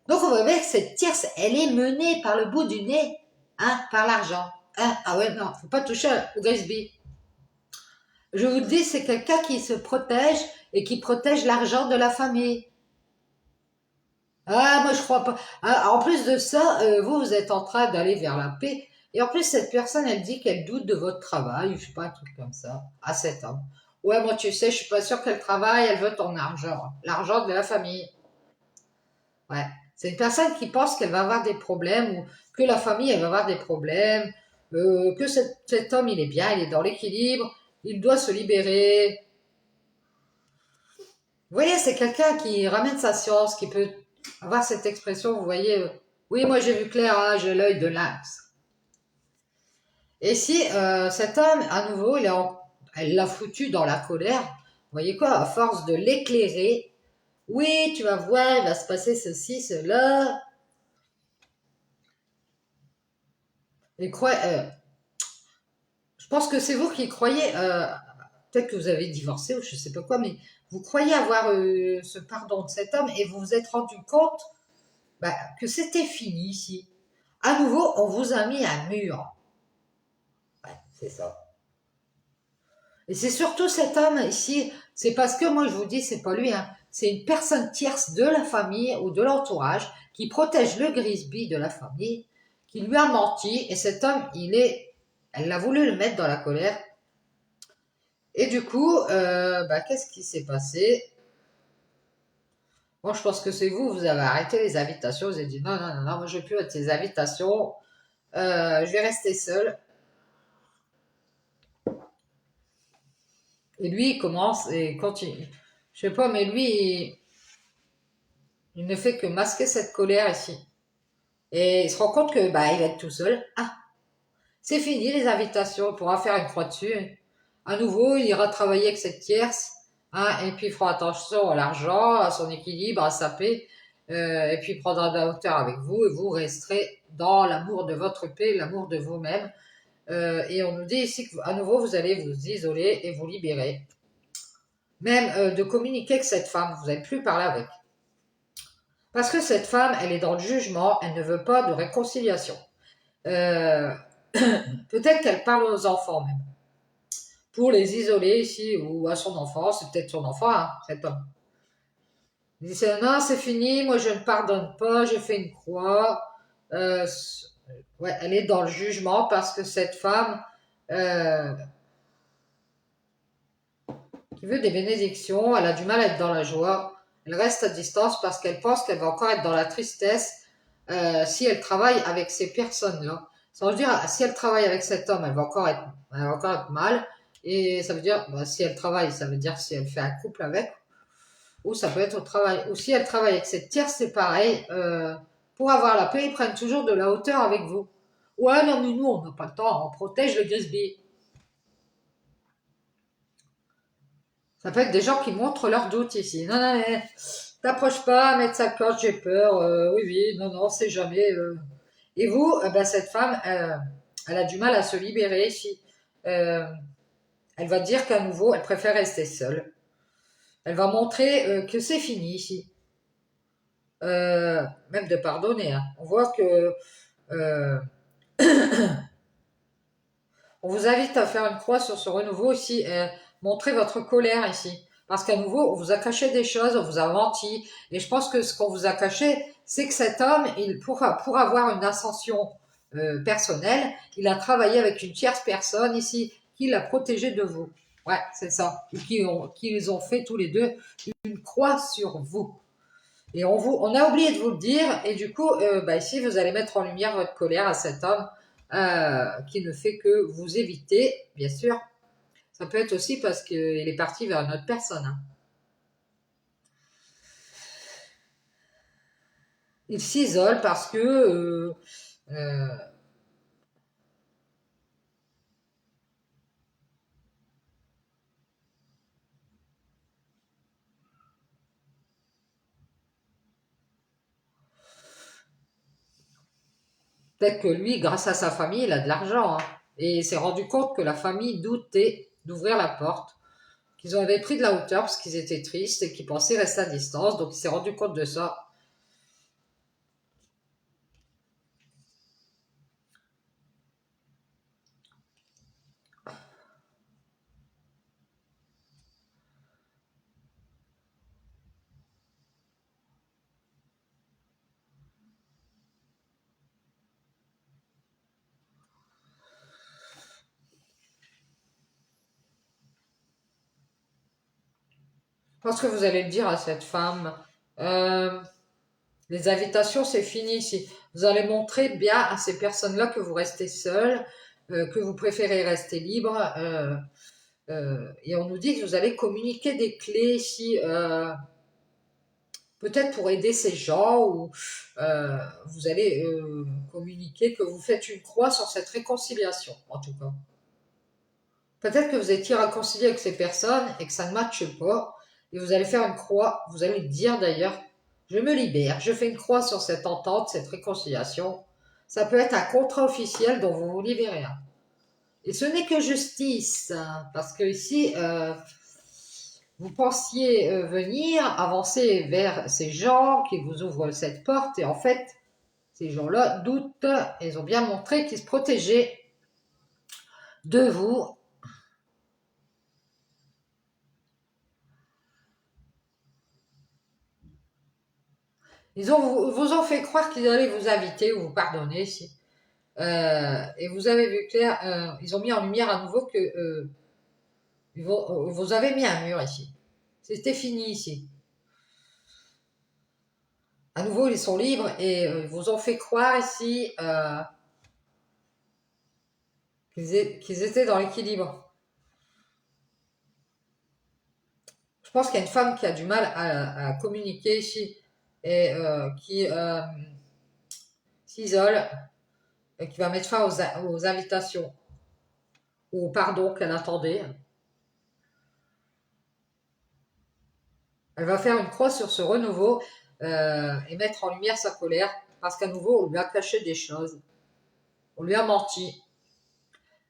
Donc on voit bien que cette tierce, elle est menée par le bout du nez, hein, par l'argent. Hein, ah ouais, non, faut pas toucher au Gatsby. Je vous le dis, c'est quelqu'un qui se protège et qui protège l'argent de la famille. Ah, moi je crois pas. Ah, en plus de ça, vous êtes en train d'aller vers la paix. Et en plus, cette personne, elle dit qu'elle doute de votre travail, je sais pas, un truc comme ça, à cet homme. Ouais, moi tu sais, je suis pas sûre qu'elle travaille, elle veut ton argent. L'argent de la famille. Ouais. C'est une personne qui pense qu'elle va avoir des problèmes ou que la famille, elle va avoir des problèmes, que cet homme, il est bien, il est dans l'équilibre, il doit se libérer. Vous voyez, c'est quelqu'un qui ramène sa science, qui peut avoir cette expression, vous voyez, oui, moi j'ai vu clair, hein, j'ai l'œil de lynx. Et si cet homme, à nouveau, elle l'a foutu dans la colère, vous voyez quoi, à force de l'éclairer, Oui, tu vas voir, il va se passer ceci, cela. Et je pense que c'est vous qui croyez, peut-être que vous avez divorcé ou je sais pas quoi, mais vous croyez avoir ce pardon de cet homme et vous vous êtes rendu compte bah, que c'était fini ici. À nouveau, on vous a mis un mur. Ouais, c'est ça. Et c'est surtout cet homme ici, c'est parce que moi je vous dis, c'est pas lui, hein, c'est une personne tierce de la famille ou de l'entourage qui protège le Grisby de la famille, qui lui a menti, et cet homme, elle a voulu le mettre dans la colère. Et du coup, bah, qu'est-ce qui s'est passé? Moi, je pense que c'est vous, vous avez arrêté les invitations, vous avez dit non, non, non, non, moi je veux plus être ces invitations, je vais rester seul. Et lui, il commence et continue. Je sais pas, mais lui, il ne fait que masquer cette colère ici. Et il se rend compte que bah il va être tout seul. Ah, c'est fini les invitations, il pourra faire une croix dessus. À nouveau, il ira travailler avec cette tierce. Hein, et puis il fera attention à l'argent, à son équilibre, à sa paix. Et puis il prendra de la hauteur avec vous et vous resterez dans l'amour de votre paix, l'amour de vous-même. Et on nous dit ici qu'à nouveau vous allez vous isoler et vous libérer. Même de communiquer avec cette femme, vous n'allez plus parler avec. Parce que cette femme, elle est dans le jugement, elle ne veut pas de réconciliation. Euh, Peut-être qu'elle parle aux enfants même, pour les isoler ici, ou à son enfant, c'est peut-être son enfant, hein, cet homme. Il dit, non, c'est fini, moi je ne pardonne pas, j'ai fait une croix. Euh, ouais, elle est dans le jugement parce que cette femme euh, qui veut des bénédictions, elle a du mal à être dans la joie. Elle reste à distance parce qu'elle pense qu'elle va encore être dans la tristesse si elle travaille avec ces personnes-là. Ça veut dire, si elle travaille avec cet homme, elle va encore être mal. Et ça veut dire, bah, si elle travaille, ça veut dire si elle fait un couple avec, ou ça peut être au travail. Ou si elle travaille avec cette tierce, c'est pareil. Pour avoir la paix, ils prennent toujours de la hauteur avec vous. Ouais, non, mais nous, on n'a pas le temps, on protège le Grisby. Ça peut être des gens qui montrent leurs doutes ici. Non, non, mais t'approches pas, mettre sa cloche, j'ai peur. Oui, oui, non, non, c'est jamais. Et vous, ben, cette femme, elle a du mal à se libérer ici. Euh, Elle va dire qu'à nouveau, elle préfère rester seule. Elle va montrer que c'est fini ici. Même de pardonner. Hein. On voit que euh, on vous invite à faire une croix sur ce renouveau ici. Montrez votre colère ici. Parce qu'à nouveau, on vous a caché des choses, on vous a menti. Et je pense que ce qu'on vous a caché, c'est que cet homme, pour avoir une ascension personnelle, il a travaillé avec une tierce personne ici qui l'a protégé de vous. Ouais, c'est ça. Et qui ont fait tous les deux une croix sur vous. Et on a oublié de vous le dire, et du coup, bah ici, vous allez mettre en lumière votre colère à cet homme qui ne fait que vous éviter, bien sûr. Ça peut être aussi parce qu'il est parti vers une autre personne. Hein. Il s'isole parce que euh, peut-être que lui, grâce à sa famille, il a de l'argent. Hein. Et il s'est rendu compte que la famille doutait d'ouvrir la porte, qu'ils avaient pris de la hauteur parce qu'ils étaient tristes et qu'ils pensaient rester à distance. Donc il s'est rendu compte de ça. Je pense que vous allez le dire à cette femme. Euh, Les invitations, c'est fini ici. Vous allez montrer bien à ces personnes-là que vous restez seul, que vous préférez rester libre. Et on nous dit que vous allez communiquer des clés ici, peut-être pour aider ces gens, ou vous allez communiquer que vous faites une croix sur cette réconciliation, en tout cas. Peut-être que vous étiez réconcilié avec ces personnes et que ça ne matche pas. et vous allez faire une croix. Vous allez dire d'ailleurs, je me libère, je fais une croix sur cette entente, cette réconciliation. Ça peut être un contrat officiel dont vous vous libérez un. Et ce n'est que justice, hein, parce que ici, vous pensiez venir, avancer vers ces gens qui vous ouvrent cette porte, et en fait, ces gens-là doutent, ils ont bien montré qu'ils se protégeaient de vous. Vous ont fait croire qu'ils allaient vous inviter ou vous pardonner, si. Et vous avez vu clair, ils ont mis en lumière à nouveau que vous avez mis un mur ici. C'était fini ici. À nouveau, ils sont libres et ils vous ont fait croire ici qu'ils étaient dans l'équilibre. Je pense qu'il y a une femme qui a du mal à communiquer ici et qui s'isole et qui va mettre fin aux invitations ou au pardon qu'elle attendait. Elle va faire une croix sur ce renouveau et mettre en lumière sa colère parce qu'à nouveau, on lui a caché des choses. On lui a menti.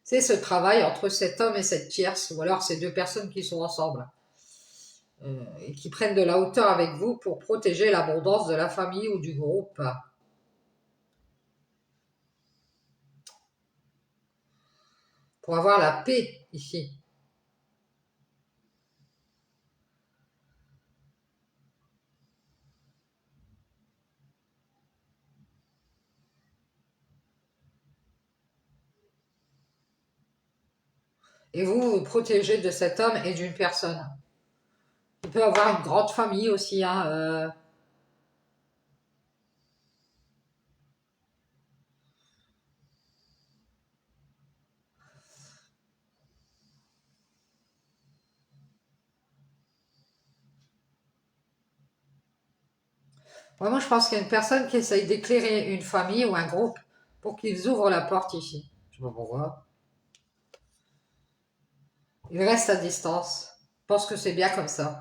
C'est ce travail entre cet homme et cette tierce, ou alors ces deux personnes qui sont ensemble, et qui prennent de la hauteur avec vous pour protéger l'abondance de la famille ou du groupe. Pour avoir la paix ici. Et vous vous protégez de cet homme et d'une personne. Il peut avoir une grande famille aussi, hein, Vraiment, je pense qu'il y a une personne qui essaye d'éclairer une famille ou un groupe pour qu'ils ouvrent la porte ici. Je sais pas pourquoi. Ils restent à distance. Je pense que c'est bien comme ça.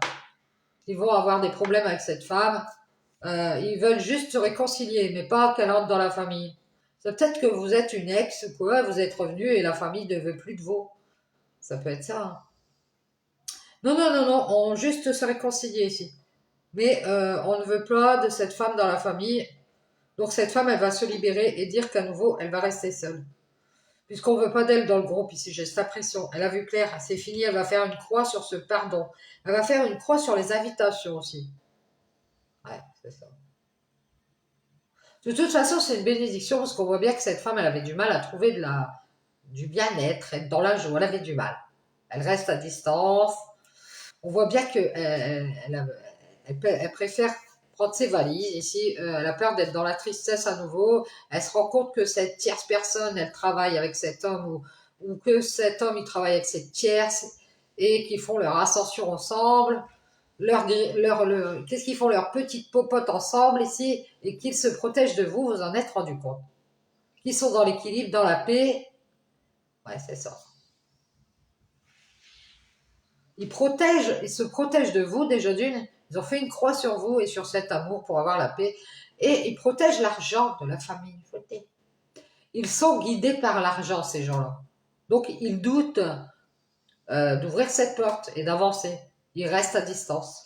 Ils vont avoir des problèmes avec cette femme. Ils veulent juste se réconcilier, mais pas qu'elle entre dans la famille. C'est peut-être que vous êtes une ex ou quoi, vous êtes revenu et la famille ne veut plus de vous. Ça peut être ça, hein. Non, non, non, non, on juste se réconcilier ici. Mais on ne veut pas de cette femme dans la famille. Donc cette femme, elle va se libérer et dire qu'à nouveau, elle va rester seule. Puisqu'on ne veut pas d'elle dans le groupe ici, j'ai cette impression. Elle a vu clair, c'est fini, elle va faire une croix sur ce pardon. Elle va faire une croix sur les invitations aussi. Ouais, c'est ça. De toute façon, c'est une bénédiction parce qu'on voit bien que cette femme, elle avait du mal à trouver du bien-être, être dans la joie, elle avait du mal. Elle reste à distance. On voit bien qu'elle elle préfère prendre ses valises ici. Elle a peur d'être dans la tristesse à nouveau. Elle se rend compte que cette tierce personne, elle travaille avec cet homme ou que cet homme, il travaille avec cette tierce et qu'ils font leur ascension ensemble. Qu'est-ce qu'ils font leur petite popote ensemble ici et qu'ils se protègent de vous, vous en êtes rendu compte. Qu'ils sont dans l'équilibre, dans la paix. Ouais, c'est ça. Ils se protègent de vous déjà d'une. Ils ont fait une croix sur vous et sur cet amour pour avoir la paix. Et ils protègent l'argent de la famille. Ils sont guidés par l'argent, ces gens-là. Donc, ils doutent d'ouvrir cette porte et d'avancer. Ils restent à distance.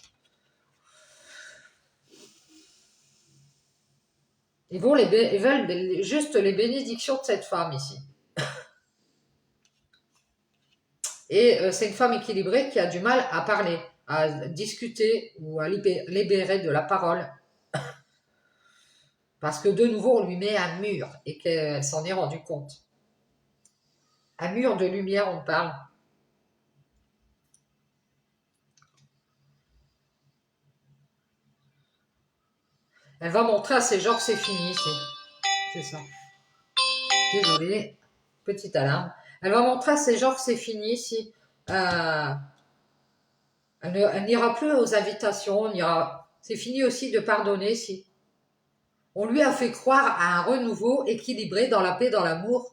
Ils veulent juste les bénédictions de cette femme ici. Et c'est une femme équilibrée qui a du mal à parler, à discuter ou à libérer de la parole. Parce que de nouveau, on lui met un mur et qu'elle s'en est rendue compte. Un mur de lumière, on parle. Elle va montrer à ces gens que c'est fini. C'est ça. Désolée, petite alarme. Elle va montrer à ces gens que c'est fini. Si, euh, elle n'ira plus aux invitations. C'est fini aussi de pardonner. Si. On lui a fait croire à un renouveau équilibré dans la paix, dans l'amour.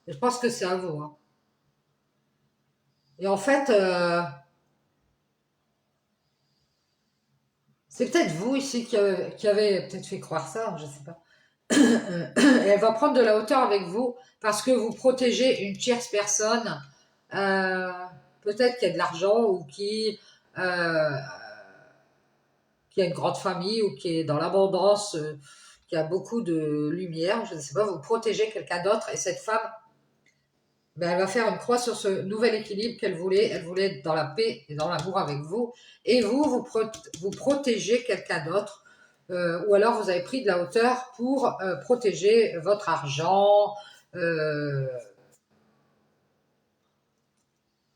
Je pense que c'est à vous, hein. Et en fait, C'est peut-être vous ici qui avez peut-être fait croire ça, je ne sais pas. Et elle va prendre de la hauteur avec vous parce que vous protégez une tierce personne, euh, peut-être qui a de l'argent ou euh, qui a une grande famille ou qui est dans l'abondance, qui a beaucoup de lumière, je ne sais pas, vous protégez quelqu'un d'autre et cette femme, ben, elle va faire une croix sur ce nouvel équilibre qu'elle voulait. Elle voulait être dans la paix et dans l'amour avec vous. Et vous protégez quelqu'un d'autre. Ou alors vous avez pris de la hauteur pour protéger votre argent. euh,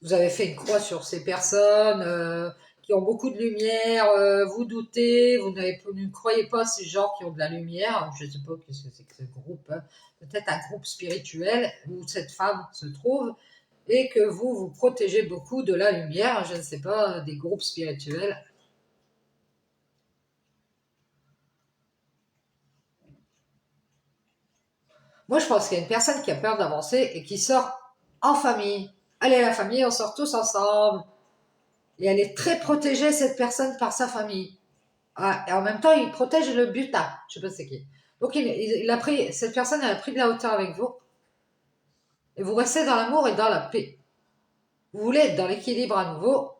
vous avez fait une croix sur ces personnes qui ont beaucoup de lumière. Vous doutez, vous ne croyez pas ces gens qui ont de la lumière. Je ne sais pas ce que c'est que ce groupe. Hein. Peut-être un groupe spirituel où cette femme se trouve et que vous vous protégez beaucoup de la lumière, je ne sais pas, des groupes spirituels. Moi, je pense qu'il y a une personne qui a peur d'avancer et qui sort en famille. Allez, la famille, on sort tous ensemble. Et elle est très protégée, cette personne, par sa famille. Ah, et en même temps, il protège le butin. Je sais pas c'est qui. Donc, il a pris, cette personne, elle a pris de la hauteur avec vous. Et vous restez dans l'amour et dans la paix. Vous voulez être dans l'équilibre à nouveau,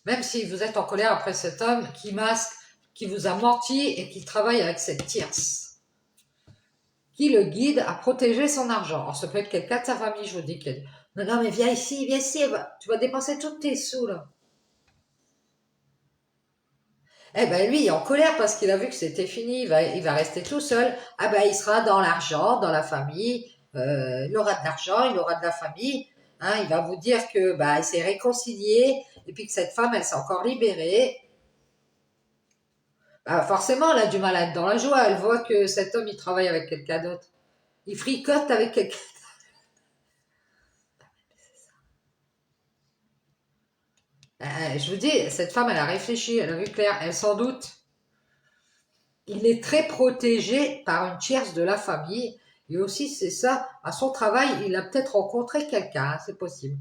même si vous êtes en colère après cet homme qui masque, qui vous a menti et qui travaille avec cette tierce, qui le guide à protéger son argent. Alors, ça peut être quelqu'un de sa famille, je vous dis. Non, non, mais viens ici, tu vas dépenser tous tes sous, là. Eh ben, lui, il est en colère parce qu'il a vu que c'était fini, il va rester tout seul. Ah ben, il sera dans l'argent, dans la famille, il aura de l'argent, il aura de la famille. Hein, il va vous dire que bah, il s'est réconcilié et puis que cette femme, elle s'est encore libérée. Bah, forcément, elle a du mal à être dans la joie. Elle voit que cet homme, il travaille avec quelqu'un d'autre. Il fricote avec quelqu'un. Je vous dis, cette femme, elle a réfléchi, elle a vu clair, elle s'en doute. Il est très protégé par une tierce de la famille. Et aussi, c'est ça, à son travail, il a peut-être rencontré quelqu'un, hein, c'est possible.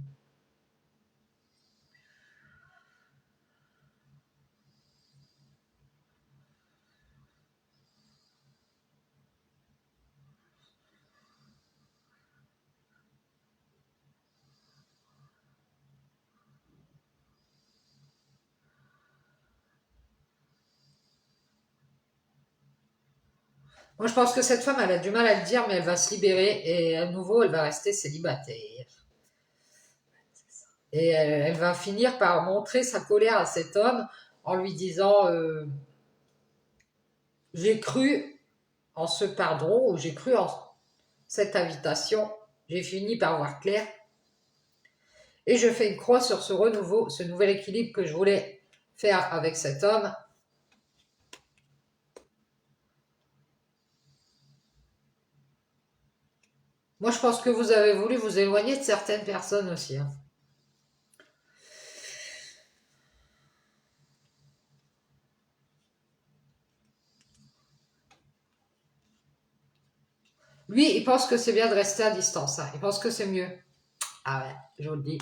Moi, je pense que cette femme, elle a du mal à le dire, mais elle va se libérer et à nouveau, elle va rester célibataire. Et elle va finir par montrer sa colère à cet homme en lui disant j'ai cru en ce pardon ou j'ai cru en cette invitation, j'ai fini par voir clair et je fais une croix sur ce renouveau, ce nouvel équilibre que je voulais faire avec cet homme. Moi, je pense que vous avez voulu vous éloigner de certaines personnes aussi. Hein. Lui, il pense que c'est bien de rester à distance. Hein. Il pense que c'est mieux. Ah ouais, je vous le dis.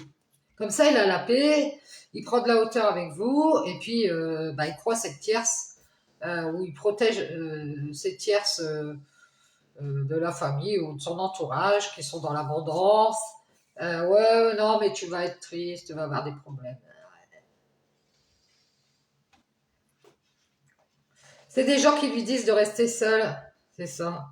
Comme ça, il a la paix, il prend de la hauteur avec vous, et puis bah, il croit cette tierce, où il protège ces tierces de la famille ou de son entourage qui sont dans l'abondance. Ouais, non, mais tu vas être triste, tu vas avoir des problèmes. C'est des gens qui lui disent de rester seul, c'est ça.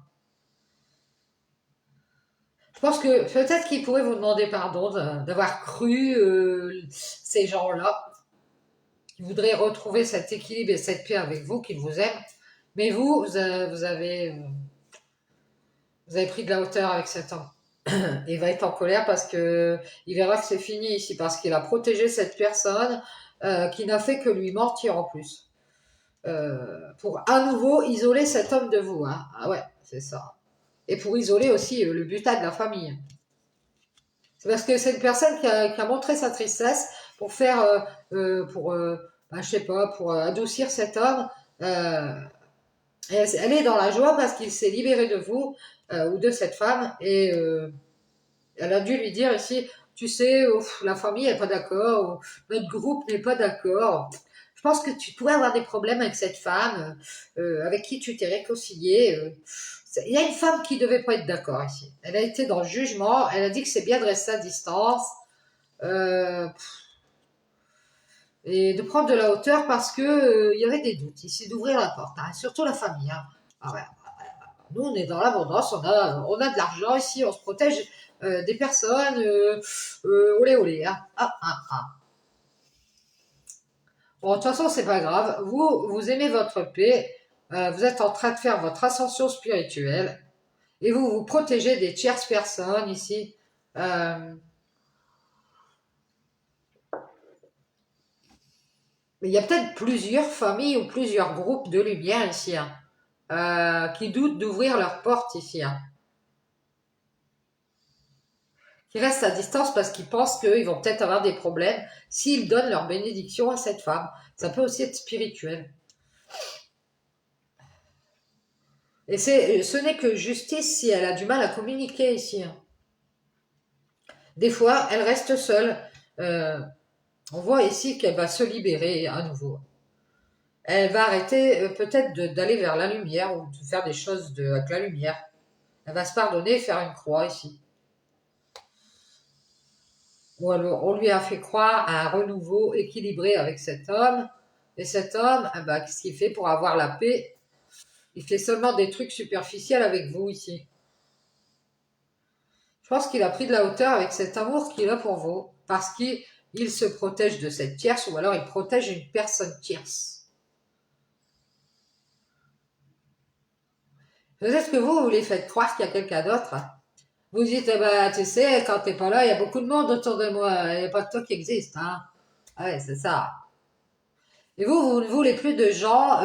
Je pense que peut-être qu'il pourrait vous demander pardon d'avoir cru ces gens-là, qui voudraient retrouver cet équilibre et cette paix avec vous, qui vous aiment. Mais vous avez pris de la hauteur avec cet homme. Il va être en colère parce que il verra que c'est fini ici, parce qu'il a protégé cette personne qui n'a fait que lui mentir en plus. Pour à nouveau isoler cet homme de vous. Hein. Ah ouais, c'est ça. Et pour isoler aussi le butin de la famille. C'est parce que c'est une personne qui a montré sa tristesse pour faire, je sais pas, pour adoucir cet homme. Euh, elle est dans la joie parce qu'il s'est libéré de vous ou de cette femme et elle a dû lui dire ici, tu sais, la famille n'est pas d'accord, notre groupe n'est pas d'accord. Je pense que tu pourrais avoir des problèmes avec cette femme avec qui tu t'es réconcilié. Il y a une femme qui devait pas être d'accord ici. Elle a été dans le jugement, elle a dit que c'est bien de rester à distance euh, et de prendre de la hauteur parce que il y avait des doutes ici, d'ouvrir la porte, hein, surtout la famille. Hein. Ah ouais, nous, on est dans l'abondance, on a de l'argent ici, on se protège des personnes, olé olé. Hein. Ah, ah, ah. Bon, de toute façon, c'est pas grave. Vous aimez votre paix, vous êtes en train de faire votre ascension spirituelle et vous vous protégez des tierces personnes ici. Euh, mais il y a peut-être plusieurs familles ou plusieurs groupes de lumière ici hein, qui doutent d'ouvrir leurs portes ici. Hein. Qui restent à distance parce qu'ils pensent qu'ils vont peut-être avoir des problèmes s'ils donnent leur bénédiction à cette femme. Ça peut aussi être spirituel. Et ce n'est que justice si elle a du mal à communiquer ici. Hein. Des fois, elle reste seule. Euh, on voit ici qu'elle va se libérer à nouveau. Elle va arrêter peut-être d'aller vers la lumière ou de faire des choses avec la lumière. Elle va se pardonner et faire une croix ici. On lui a fait croire à un renouveau équilibré avec cet homme. Et cet homme, eh ben, qu'est-ce qu'il fait pour avoir la paix? Il fait seulement des trucs superficiels avec vous ici. Je pense qu'il a pris de la hauteur avec cet amour qu'il a pour vous. Parce qu'il se protège de cette tierce ou alors il protège une personne tierce. Peut-être que vous voulez faire croire qu'il y a quelqu'un d'autre. Hein. Vous dites, eh ben, tu sais, quand t'es pas là, il y a beaucoup de monde autour de moi. Il n'y a pas que toi qui existe. Hein. Ah ouais, c'est ça. Et vous ne voulez plus de gens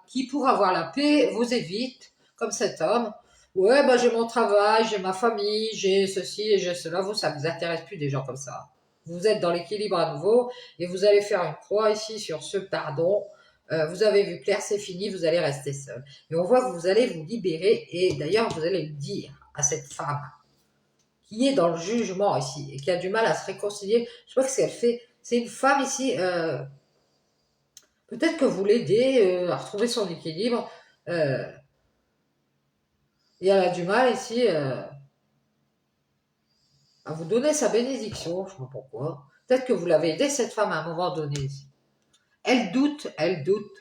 qui, pour avoir la paix, vous évitent, comme cet homme. Ouais, j'ai mon travail, j'ai ma famille, j'ai ceci et j'ai cela. Vous, ça vous intéresse plus des gens comme ça. Vous êtes dans l'équilibre à nouveau et vous allez faire une croix ici sur ce pardon. Vous avez vu clair, c'est fini, vous allez rester seul. Et on voit que vous allez vous libérer et d'ailleurs, vous allez le dire à cette femme qui est dans le jugement ici et qui a du mal à se réconcilier. Je vois que ce qu'elle fait, c'est une femme ici... peut-être que vous l'aidez à retrouver son équilibre. Euh, et elle a du mal ici à vous donner sa bénédiction. Je ne sais pas pourquoi. Peut-être que vous l'avez aidé, cette femme, à un moment donné. Ici. Elle doute, elle doute.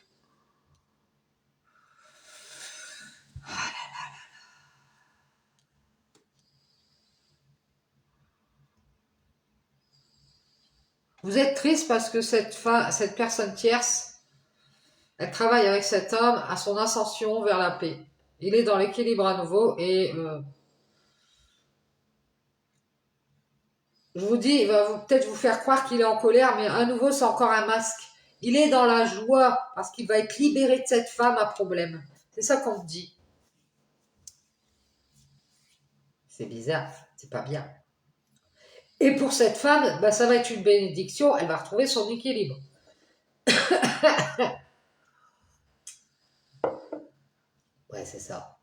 Vous êtes triste parce que cette personne tierce, elle travaille avec cet homme à son ascension vers la paix. Il est dans l'équilibre à nouveau et je vous dis, il va peut-être vous faire croire qu'il est en colère, mais à nouveau, c'est encore un masque. Il est dans la joie parce qu'il va être libéré de cette femme à problème. C'est ça qu'on me dit. C'est bizarre, c'est pas bien. Et pour cette femme, ça va être une bénédiction, elle va retrouver son équilibre. Ouais, c'est ça.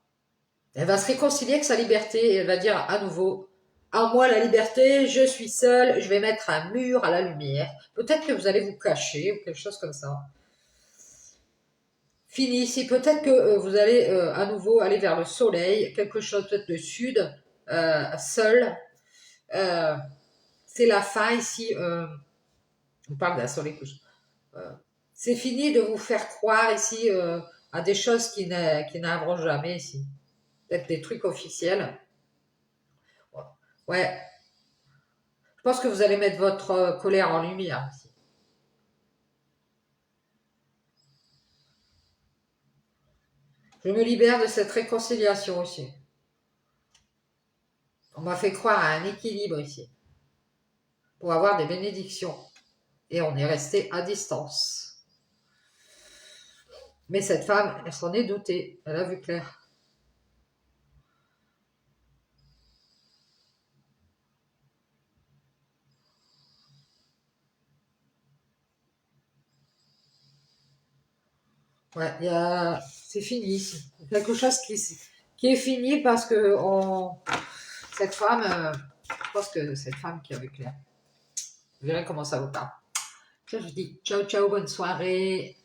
Elle va se réconcilier avec sa liberté et elle va dire à nouveau, à moi la liberté, je suis seule, je vais mettre un mur à la lumière. Peut-être que vous allez vous cacher ou quelque chose comme ça. Fini ici, peut-être que vous allez à nouveau aller vers le soleil, quelque chose peut-être le sud, seul. Euh, c'est la fin ici. On parle d'un soleil couche. Euh, c'est fini de vous faire croire ici à des choses qui n'arriveront jamais ici. Peut-être des trucs officiels. Ouais, je pense que vous allez mettre votre colère en lumière ici. Je me libère de cette réconciliation ici. On m'a fait croire à un équilibre ici. Pour avoir des bénédictions. Et on est resté à distance. Mais cette femme, elle s'en est doutée. Elle a vu clair. Ouais, c'est fini ici. Quelque chose qui est fini parce que cette femme, je pense que cette femme qui a vu clair. Vous verrez comment ça vous parle. Je vous dis ciao ciao, bonne soirée.